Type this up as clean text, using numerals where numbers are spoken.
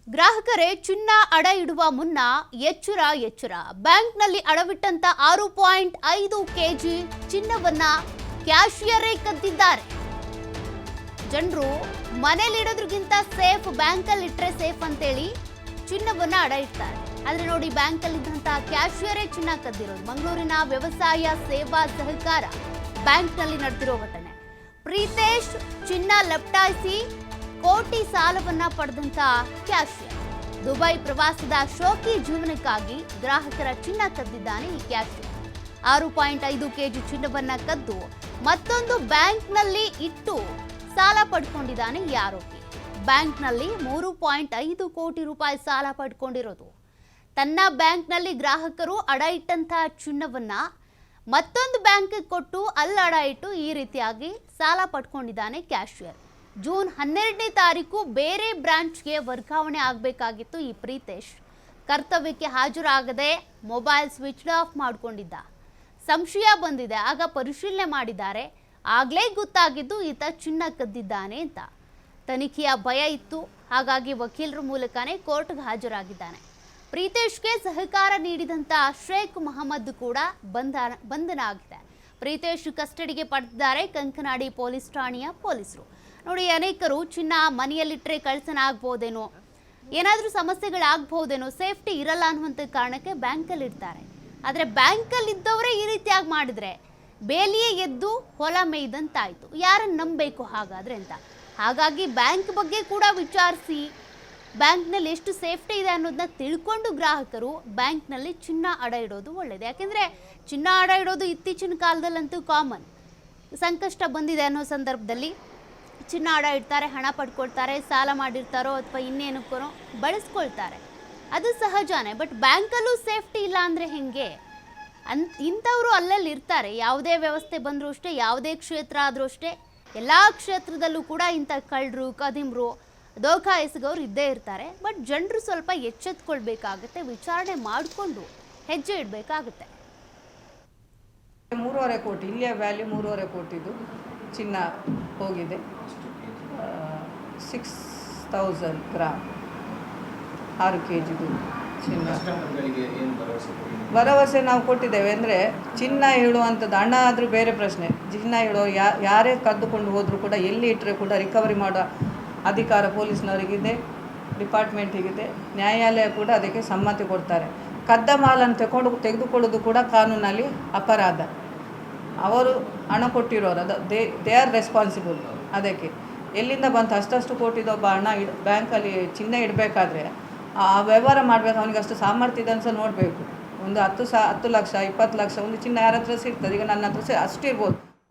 ಗ್ರಾಹಕರೇ ಚಿನ್ನ ಅಡ ಇಡುವ ಮುನ್ನ ಎಚ್ಚರ ಬ್ಯಾಂಕ್ನಲ್ಲಿ ಅಡವಿಟ್ಟಂತ 6.5 ಕೆಜಿ ಚಿನ್ನವನ್ನ ಕ್ಯಾಶಿಯರೇ ಕದ್ದಿದ್ದಾರೆ. ಜನರು ಮನೆಯಲ್ಲಿಡೋದ್ರಗಿಂತ ಸೇಫ್ ಬ್ಯಾಂಕಲ್ಲಿ ಇಟ್ರೆ ಸೇಫ್ ಅಂತೇಳಿ ಚಿನ್ನವನ್ನ ಅಡ ಇಡ್ತಾರೆ. ಆದ್ರೆ ನೋಡಿ, ಬ್ಯಾಂಕಲ್ಲಿ ಇದ್ದಂತ ಕ್ಯಾಶಿಯರೇ ಚಿನ್ನ ಕದ್ದಿರೋದು. ಮಂಗಳೂರಿನ ವ್ಯವಸಾಯ ಸೇವಾ ಸಹಕಾರ ಬ್ಯಾಂಕ್ನಲ್ಲಿ ನಡೆದಿರೋ ಘಟನೆ. ಪ್ರೀತೇಶ್ ಚಿನ್ನ ಲಪ್ಟಾಯಿಸಿ ಕೋಟಿ ಸಾಲವನ್ನ ಪಡೆದಂತ ಕ್ಯಾಶಿಯರ್. ದುಬೈ ಪ್ರವಾಸದ ಶೋಕಿ ಜೀವನಕ್ಕಾಗಿ ಗ್ರಾಹಕರ ಚಿನ್ನ ಕದ್ದಿದ್ದಾನೆ ಈ ಕ್ಯಾಶಿಯರ್. 6.5 ಕೆಜಿ ಚಿನ್ನವನ್ನ ಕದ್ದು ಮತ್ತೊಂದು ಬ್ಯಾಂಕ್ನಲ್ಲಿ ಇಟ್ಟು ಸಾಲ ಪಡ್ಕೊಂಡಿದ್ದಾನೆ ಈ ಆರೋಪಿ. ಬ್ಯಾಂಕ್ನಲ್ಲಿ 3.5 ಕೋಟಿ ರೂಪಾಯಿ ಸಾಲ ಪಡ್ಕೊಂಡಿರೋದು. ತನ್ನ ಬ್ಯಾಂಕ್ನಲ್ಲಿ ಗ್ರಾಹಕರು ಅಡ ಇಟ್ಟಂತಹ ಚಿನ್ನವನ್ನ ಮತ್ತೊಂದು ಬ್ಯಾಂಕ್ಗೆ ಕೊಟ್ಟು ಅಲ್ಲಿ ಅಡ ಇಟ್ಟು ಈ ರೀತಿಯಾಗಿ ಸಾಲ ಪಡ್ಕೊಂಡಿದ್ದಾನೆ ಕ್ಯಾಶಿಯರ್. ಜೂನ್ 12ನೇ ತಾರೀಕು ಬೇರೆ ಬ್ರಾಂಚ್ಗೆ ವರ್ಗಾವಣೆ ಆಗಬೇಕಾಗಿತ್ತು ಈ ಪ್ರೀತೇಶ್. ಕರ್ತವ್ಯಕ್ಕೆ ಹಾಜರಾಗದೆ ಮೊಬೈಲ್ ಸ್ವಿಚ್ ಆಫ್ ಮಾಡಿಕೊಂಡಿದ್ದ. ಸಂಶಯ ಬಂದಿದೆ, ಆಗ ಪರಿಶೀಲನೆ ಮಾಡಿದ್ದಾರೆ. ಆಗಲೇ ಗೊತ್ತಾಗಿದ್ದು ಈತ ಚಿನ್ನ ಕದ್ದಿದ್ದಾನೆ ಅಂತ. ತನಿಖೆಯ ಭಯ ಇತ್ತು, ಹಾಗಾಗಿ ವಕೀಲರ ಮೂಲಕನೇ ಕೋರ್ಟ್ಗೆ ಹಾಜರಾಗಿದ್ದಾನೆ. ಪ್ರೀತೇಶ್ಗೆ ಸಹಕಾರ ನೀಡಿದಂಥ ಶೇಖ್ ಮಹಮ್ಮದ್ ಕೂಡ ಬಂಧನ ಆಗಿದೆ. ಪ್ರೀತೇಶ್ ಕಸ್ಟಡಿಗೆ ಪಡೆದಿದ್ದಾರೆ ಕಂಕನಾಡಿ ಪೊಲೀಸ್ ಠಾಣೆಯ ಪೊಲೀಸರು. ನೋಡಿ, ಅನೇಕರು ಚಿನ್ನ ಮನೆಯಲ್ಲಿಟ್ಟರೆ ಕಳ್ತನ ಆಗ್ಬೋದೇನೋ, ಏನಾದರೂ ಸಮಸ್ಯೆಗಳಾಗ್ಬೋದೇನೋ, ಸೇಫ್ಟಿ ಇರಲ್ಲ ಅನ್ನುವಂಥ ಕಾರಣಕ್ಕೆ ಬ್ಯಾಂಕಲ್ಲಿ ಇಡ್ತಾರೆ. ಆದರೆ ಬ್ಯಾಂಕಲ್ಲಿ ಇದ್ದವರೇ ಈ ರೀತಿಯಾಗಿ ಮಾಡಿದ್ರೆ ಬೇಲಿಯೇ ಎದ್ದು ಹೊಲ ಮೇಯ್ದಂತಾಯಿತು. ಯಾರನ್ನು ನಂಬಬೇಕು ಹಾಗಾದರೆ ಅಂತ. ಹಾಗಾಗಿ ಬ್ಯಾಂಕ್ ಬಗ್ಗೆ ಕೂಡ ವಿಚಾರಿಸಿ ಬ್ಯಾಂಕ್ನಲ್ಲಿ ಎಷ್ಟು ಸೇಫ್ಟಿ ಇದೆ ಅನ್ನೋದನ್ನ ತಿಳ್ಕೊಂಡು ಗ್ರಾಹಕರು ಬ್ಯಾಂಕ್ನಲ್ಲಿ ಚಿನ್ನ ಅಡ ಇಡೋದು ಒಳ್ಳೆಯದು. ಯಾಕೆಂದರೆ ಚಿನ್ನ ಅಡ ಇಡೋದು ಇತ್ತೀಚಿನ ಕಾಲದಲ್ಲಂತೂ ಕಾಮನ್. ಸಂಕಷ್ಟ ಬಂದಿದೆ ಅನ್ನೋ ಸಂದರ್ಭದಲ್ಲಿ ಚಿನ್ನ ಅಡ ಇಡ್ತಾರೆ, ಹಣ ಪಡ್ಕೊಳ್ತಾರೆ, ಸಾಲ ಮಾಡಿರ್ತಾರೋ ಅಥವಾ ಇನ್ನೇನಕ್ಕೋ ಬಳಸ್ಕೊಳ್ತಾರೆ. ಅದು ಸಹಜನೇ. ಬಟ್ ಬ್ಯಾಂಕಲ್ಲೂ ಸೇಫ್ಟಿ ಇಲ್ಲ ಅಂದರೆ ಹೆಂಗೆ? ಇಂಥವರು ಅಲ್ಲಲ್ಲಿ ಇರ್ತಾರೆ. ಯಾವುದೇ ವ್ಯವಸ್ಥೆ ಬಂದರೂ ಅಷ್ಟೇ, ಯಾವುದೇ ಕ್ಷೇತ್ರ ಆದರೂ ಅಷ್ಟೇ, ಎಲ್ಲ ಕ್ಷೇತ್ರದಲ್ಲೂ ಕೂಡ ಇಂಥ ಕಳ್ಳರು, ಕದಿಮ್ರು, ದೋಖಾ ಎಸಗೋರು ಇದ್ದೇ ಇರ್ತಾರೆ. ಬಟ್ ಜನರು ಸ್ವಲ್ಪ ಎಚ್ಚೆತ್ಕೊಳ್ಬೇಕಾಗತ್ತೆ, ವಿಚಾರಣೆ ಮಾಡಿಕೊಂಡು ಹೆಜ್ಜೆ ಇಡಬೇಕಾಗುತ್ತೆ. 3.5 ಕೋಟಿ, ಇಲ್ಲಿಯ ವ್ಯಾಲ್ಯೂ 3.5 ಕೋಟಿದು ಚಿನ್ನ ಹೋಗಿದೆ. 6000 ಗ್ರಾಮ್ 6 ಕೆಜಿದು ಚಿನ್ನ. ಭರವಸೆ ನಾವು ಕೊಟ್ಟಿದ್ದೇವೆ. ಅಂದರೆ ಚಿನ್ನ ಹೇಳುವಂಥದ್ದು, ಹಣ ಆದರೂ ಬೇರೆ ಪ್ರಶ್ನೆ. ಚಿನ್ನ ಹೇಳೋ ಯಾರೇ ಕದ್ದುಕೊಂಡು ಹೋದರೂ ಕೂಡ ಎಲ್ಲಿ ಇಟ್ಟರೆ ಕೂಡ ರಿಕವರಿ ಮಾಡೋ ಅಧಿಕಾರ ಪೊಲೀಸ್ನವರಿಗಿದೆ, ಡಿಪಾರ್ಟ್ಮೆಂಟಿಗಿದೆ. ನ್ಯಾಯಾಲಯ ಕೂಡ ಅದಕ್ಕೆ ಸಮ್ಮತಿ ಕೊಡ್ತಾರೆ. ಕದ್ದ ಮಾಲನ್ನು ತೆಗೆದುಕೊಳ್ಳೋದು ಕೂಡ ಕಾನೂನಲ್ಲಿ ಅಪರಾಧ. ಅವರು ಹಣ ಕೊಟ್ಟಿರೋರು, ಅದು ದೇ ಆರ್ ರೆಸ್ಪಾನ್ಸಿಬಲ್. ಅದಕ್ಕೆ ಎಲ್ಲಿಂದ ಬಂತು ಅಷ್ಟು ಕೋಟಿದೊಬ್ಬ ಹಣ ಬ್ಯಾಂಕಲ್ಲಿ ಚಿನ್ನ ಇಡಬೇಕಾದ್ರೆ ಆ ವ್ಯವಹಾರ ಮಾಡಬೇಕು. ಅವನಿಗೆ ಅಷ್ಟು ಸಾಮರ್ಥ್ಯ ಇದೆ ಅಂತ ನೋಡಬೇಕು. ಒಂದು 10 ಲಕ್ಷ 20 ಲಕ್ಷ ಒಂದು ಚಿನ್ನ ಯಾರ ಹತ್ರ ಸಿಗ್ತದೆ. ಈಗ ನನ್ನ ಹತ್ರ ಅಷ್ಟು ಇರ್ಬೋದು.